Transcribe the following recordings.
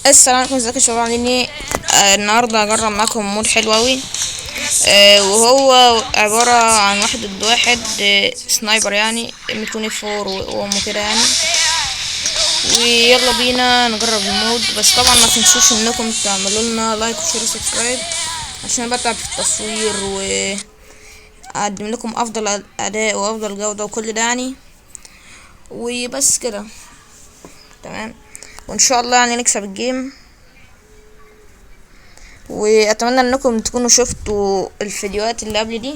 السلام عليكم، ازيكم يا شباب؟ عاملين ايه؟ النهارده هجرب معاكم مود حلو اوي. وهو عبارة عن واحد ضد واحد، سنايبر يعني M24 وامه كده يعني. ويلا بينا نجرب المود، بس طبعا ما تنسوش انكم تعملوا لنا لايك وشير وسبسكرايب عشان أنا بتعب في التصوير واقدم لكم افضل اداء وافضل جودة وكل ده يعني. وبس كده، تمام. وان شاء الله يعني نكسب الجيم. واتمنى انكم تكونوا شفتوا الفيديوهات اللي قبل دي،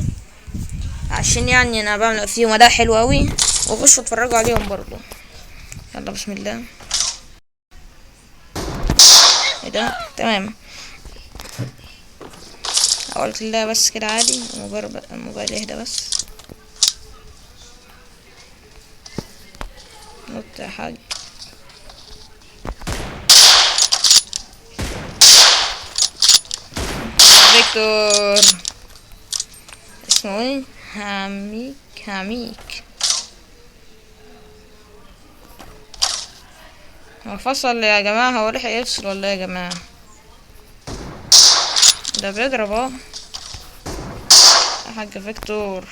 عشان يعني انا بعمل فيهم اداء حلو اوي، وخشوا اتفرجوا عليهم برضو. يلا بسم الله. ايه ده؟ تمام. قلت الله بس كده عادي، مجرد الموبايل يهدى بس. نط يا حاج. فيكتور. اسمه ايه؟ هاميك. هو فصل يا جماعة؟ هو لحق يفصل ولا ايه يا جماعة؟ ده بيضرب اهو يا حاج فيكتور.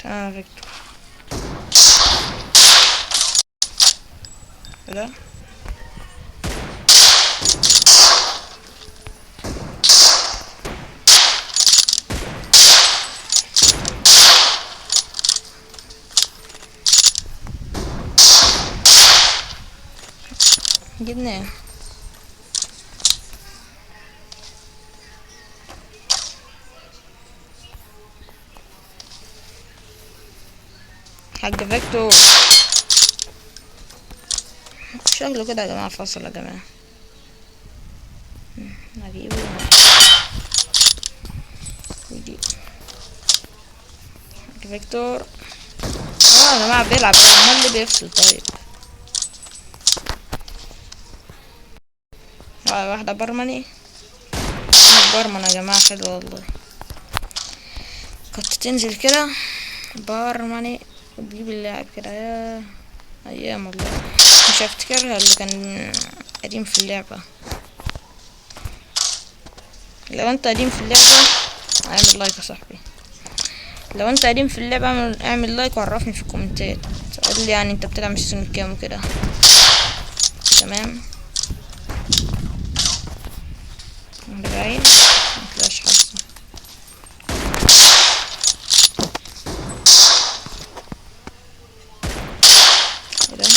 تمام يا فيكتور. ده جبناه. حاج فيكتور شكله كده يا جماعة فصل يا جماعة. نجيبه ودي حاج فيكتور. يا جماعة بيلعب امال اللي بيفصل؟ طيب واحدة برمني. برمن يا جماعة حلو والله. كنت تنزل كده برمني وتجيب اللاعب كده، يا ايام والله. مش هفتكرها اللي كان قديم في اللعبة. لو انت قديم في اللعبة اعمل لايك يا صاحبي. لو انت قديم في اللعبة اعمل لايك وعرفني في الكومنتات، قول لي يعني انت بتلعب من السن كام وكده. تمام. بعيد مطلعش حظ. ايه ده؟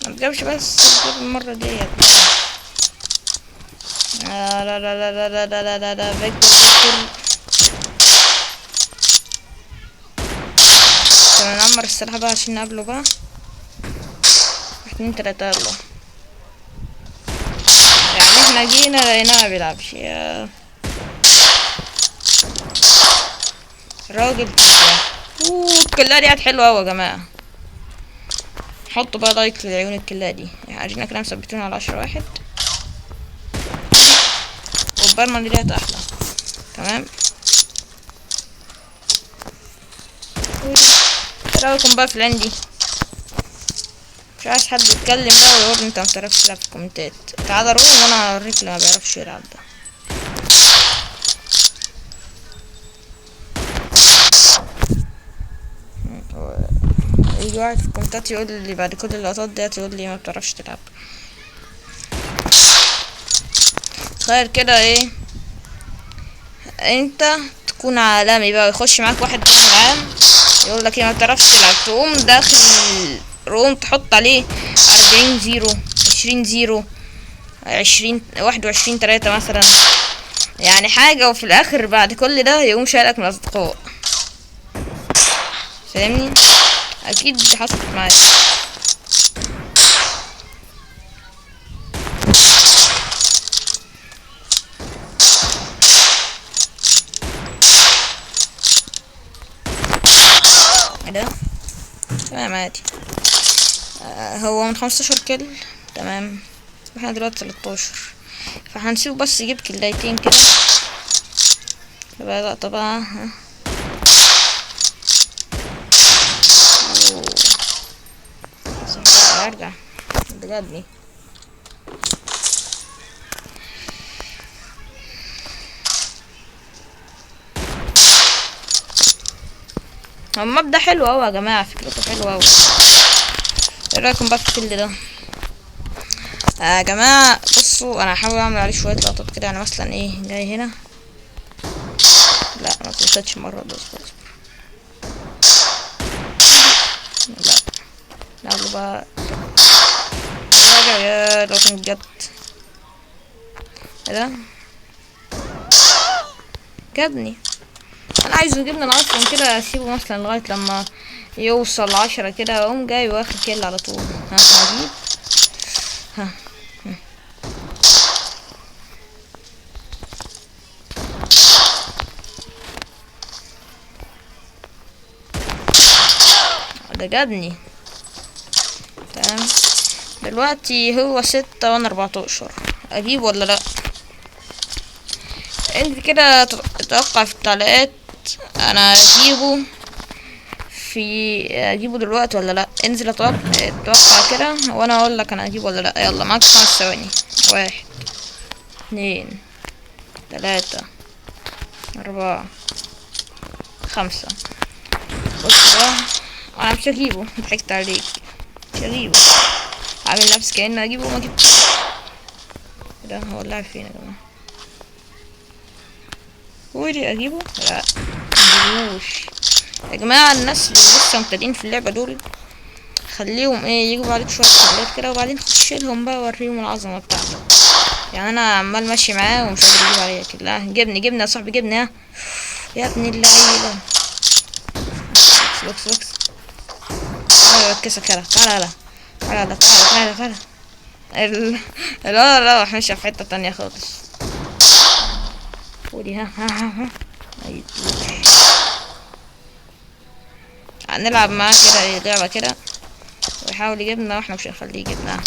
ما تجيبش بس الجيب المرة ديت. لا لا لا لا لا لا لا لا لا فيكتور. طب نعمر السلاح بقى عشان نقابله بقى. 2 3 يلا. يعني احنا جينا لقيناه ما بيلعبش يا راجل كده. الكلة دي حلوة اوي يا جماعة. حطوا بقى لايك للعيون الكلة دي، عايزيننا كده مثبتين على 10 واحد. والبرمة دي احلى. تمام. ايه رايكم بقى في العندي؟ مش عايز حد يتكلم بقى ويقول انت ما بتعرفش تلعب في الكومنتات. تعال روح وانا هوريك اللي ما بيعرفش يلعب ده. يجي واحد في الكومنتات يقول لي بعد كل اللقطات ديت، يقول لي ما بتعرفش تلعب. تخيل كده ايه، انت تكون عالمي بقى ويخش معاك واحد تاني العام يقول لك ايه ما بتعرفش تلعب، تقوم داخل روم تحط عليه 40-0 20-0 21-3 مثلا، يعني حاجة، وفي الاخر بعد كل ده يقوم شايلك من الاصدقاء. فاهمني؟ اكيد حصلت معايا. ايه ده؟ تمام عادي. هو من 15 كيل. تمام. احنا دلوقتي 13، فهنسيبه بس يجيب كلايتين كده. يبقى لا طبعا ارجع بجد. هو المبدأ حلو اوي يا جماعة، فكرته حلوة اوي. ايه رايكم بقى في كل ده يا جماعة؟ بصوا انا هحاول اعمل عليه شوية لقطات كده، يعني مثلا ايه جاي هنا، لا ما تنساش مرة ده، اصبر لا لا بقى راجع يا لو كان بجد. ايه ده جابني؟ انا عايزه يجيبني انا اصلا كده، اسيبه مثلا لغاية لما يوصل 10 كده، اقوم جاي واخد كيل على طول. ها هجيب ها ده جابني. تمام دلوقتي هو 6 وانا 14، اجيب ولا لا؟ انت كده تتوقع في التعليقات انا اجيبه دلوقتي ولا لا. انزل اتوقع كده وانا اقول لك انا اجيبه ولا لا. يلا معاك 5 ثواني. 1 2 3 4 5. بص بقى انا مش هجيبه، ضحكت عليك، مش هجيبه. عامل نفسي كأني اجيبه وما جبتش. ده هو اللاعب فين يا جماعه؟ ودي اجيبه؟ لا مجيبوش يا جماعه. الناس اللي لسه مبتدئين في اللعبه دول خليهم ايه يجوا عليك شويه حاجات كده، وبعدين خش لهم بقى وريهم العظمه بتاعته. يعني انا عمال ماشي معاه ومش قادر اجيب عليه كده. لا جبني يا صاحبي، جبني يا ابن اللعيبه. بوكس انا بركزك. يلا تعالى تعالى. لا راح ماشي في حته تانية خالص. ودي ها هنلعب معاه كده لعبة كده ويحاول يجيبنا واحنا مش هنخليه يجيبنا.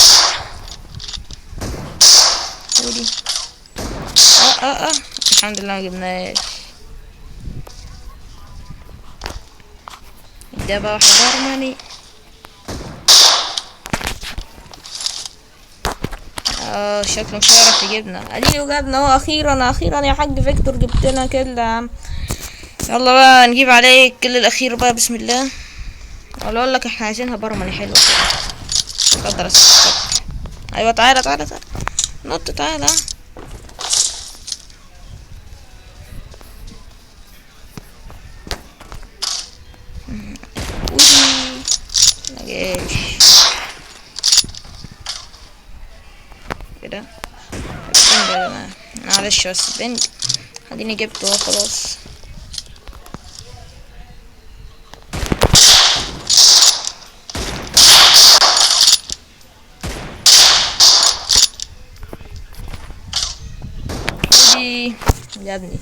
ودي الحمد لله ما جبناش. ده بقى واحد ارمني. شكله مش هيعرف يجيبنا. اديني وجبنا اهو، اخيرا يا حاج فيكتور جبت لنا كده. يلا بقى نجيب عليه الكل الاخير بقى، بسم الله. ولا اقول لك احنا عايزينها برمني حلوه كده. اتفضل ايوه تعالى نط تعالى. مجاش كده. البنج يا جماعة معلش، بس البنج خليني جبته اهو خلاص. ودي جابني.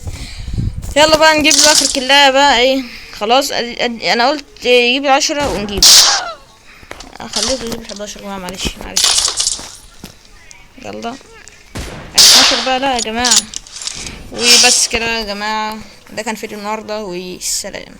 يلا بقى نجيب له اخر كلاية بقى ايه. خلاص انا قلت يجيب 10 ونجيب، خليته يجيب 11 يا جماعة. معلش يلا 12 بقى. لا يا جماعة. وبس كده يا جماعة، ده كان فيديو النهاردة، والسلام.